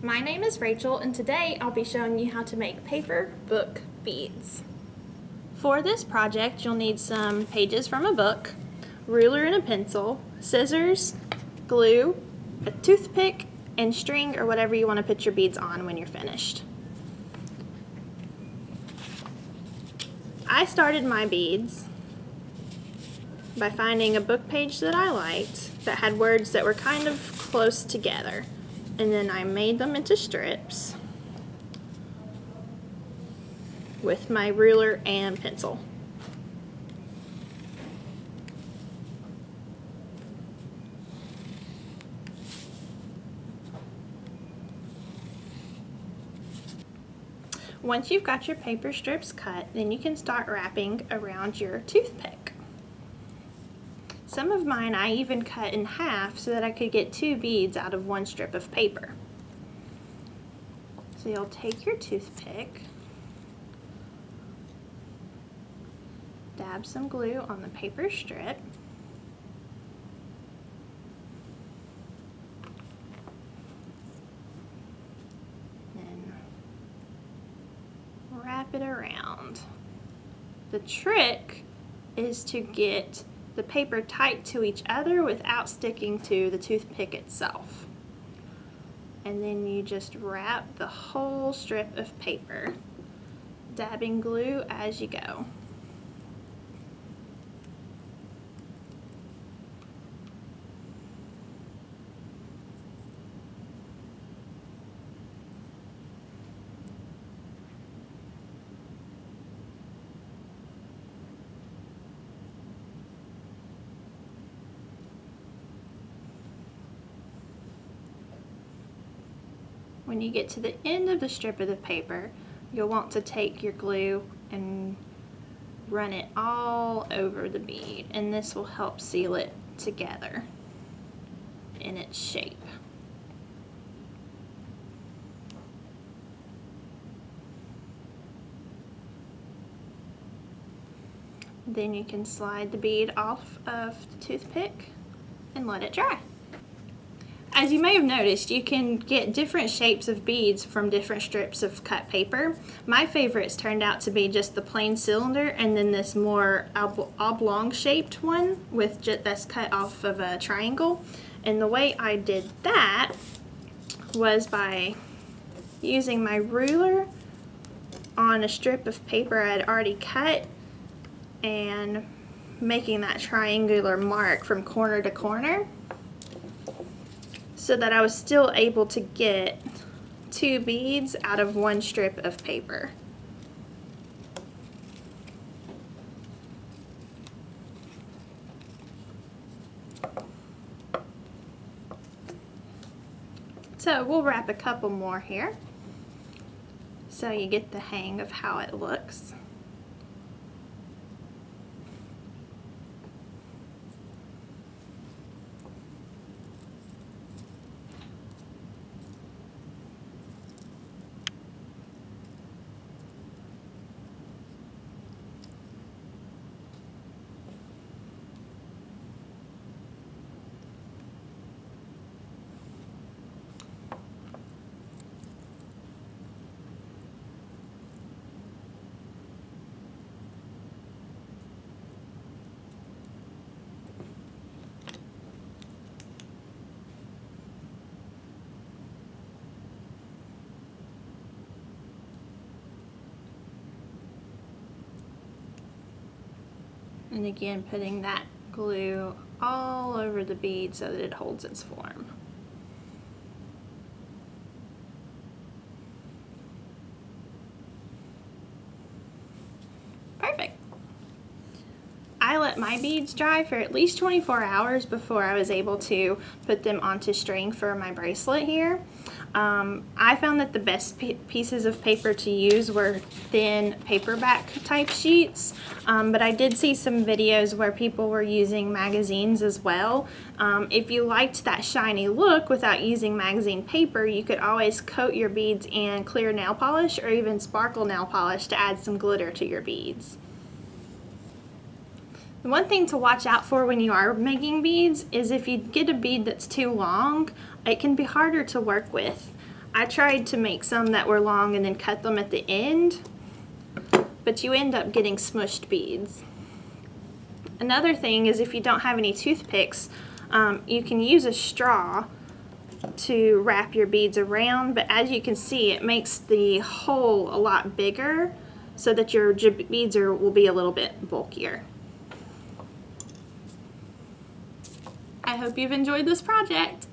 My name is Rachel, and today I'll be showing you how to make paper book beads. For this project, you'll need some pages from a book, ruler and a pencil, scissors, glue, a toothpick, and string or whatever you want to put your beads on when you're finished. I started my beads by finding a book page that I liked that had words that were kind of close together. And then I made them into strips with my ruler and pencil. Once you've got your paper strips cut, then you can start wrapping around your toothpick. Some of mine I even cut in half so that I could get 2 beads out of 1 strip of paper. So you'll take your toothpick, dab some glue on the paper strip, and wrap it around. The trick is to get the paper tight to each other without sticking to the toothpick itself. And then you just wrap the whole strip of paper, dabbing glue as you go. When you get to the end of the strip of the paper, you'll want to take your glue and run it all over the bead, and this will help seal it together in its shape. Then you can slide the bead off of the toothpick and let it dry. As you may have noticed, you can get different shapes of beads from different strips of cut paper. My favorites turned out to be just the plain cylinder and then this more oblong shaped one that's cut off of a triangle. And the way I did that was by using my ruler on a strip of paper I had already cut and making that triangular mark from corner to corner, so that I was still able to get 2 beads out of 1 strip of paper. So we'll wrap a couple more here so you get the hang of how it looks. And again, putting that glue all over the bead so that it holds its form. Perfect. I let my beads dry for at least 24 hours before I was able to put them onto string for my bracelet here. I found that the best pieces of paper to use were thin paperback type sheets, but I did see some videos where people were using magazines as well. If you liked that shiny look without using magazine paper, you could always coat your beads in clear nail polish or even sparkle nail polish to add some glitter to your beads. The one thing to watch out for when you are making beads is if you get a bead that's too long, it can be harder to work with. I tried to make some that were long and then cut them at the end, but you end up getting smushed beads. Another thing is if you don't have any toothpicks, you can use a straw to wrap your beads around, but as you can see, it makes the hole a lot bigger so that your beads will be a little bit bulkier. I hope you've enjoyed this project.